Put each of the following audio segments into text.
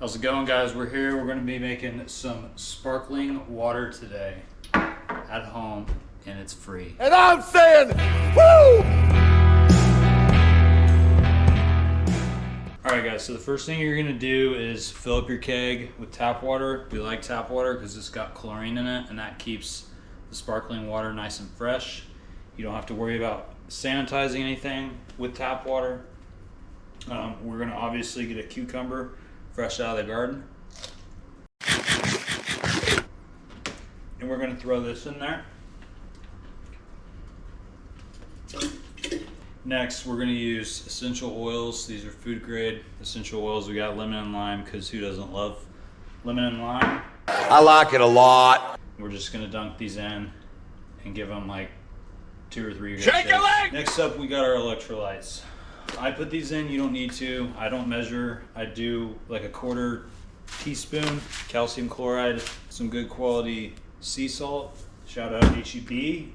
How's it going, guys? We're here. We're going to be making some sparkling water today at home, and it's free. And I'm saying, woo! Alright guys, so the first thing you're going to do is fill up your keg with tap water. We like tap water because it's got chlorine in it, and that keeps the sparkling water nice and fresh. You don't have to worry about sanitizing anything with tap water. We're going to obviously get a cucumber fresh out of the garden. And we're going to throw this in there. Next, we're going to use essential oils. These are food grade essential oils. We got lemon and lime because who doesn't love lemon and lime? I like it a lot. We're just going to dunk these in and give them like 2 or 3 Shake a leg! Next up, we got our electrolytes. I put these in, you don't need to. I don't measure. I do like a 1/4 teaspoon calcium chloride, some good quality sea salt. Shout out HEB,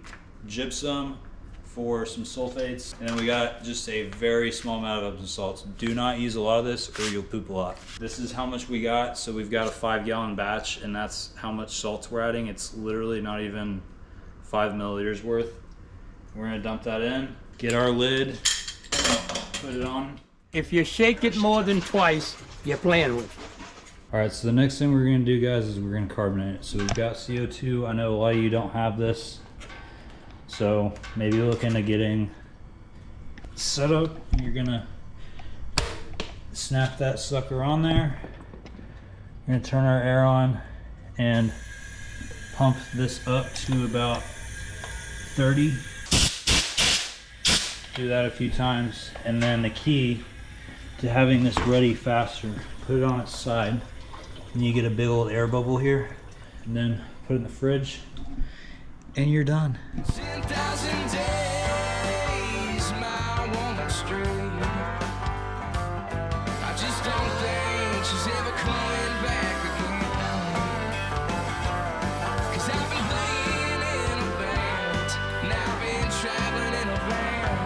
gypsum for some sulfates. And then we got just a very small amount of Epsom salts. Do not use a lot of this or you'll poop a lot. This is how much we got. So we've got a 5-gallon batch, and that's how much salts we're adding. It's literally not even 5 milliliters worth. We're gonna dump that in, get our lid, put it on. If you shake it more than twice, you're playing with it. All right, so the next thing we're gonna do, guys, is we're gonna carbonate it. So we've got CO2. I know a lot of you don't have this, so maybe look into getting set up. You're gonna snap that sucker on there. We're gonna turn our air on and pump this up to about 30. Do that a few times, and then the key to having this ready faster, put it on its side, and you get a big old air bubble here, and then put it in the fridge, and you're done. 10,000 days, my woman straight.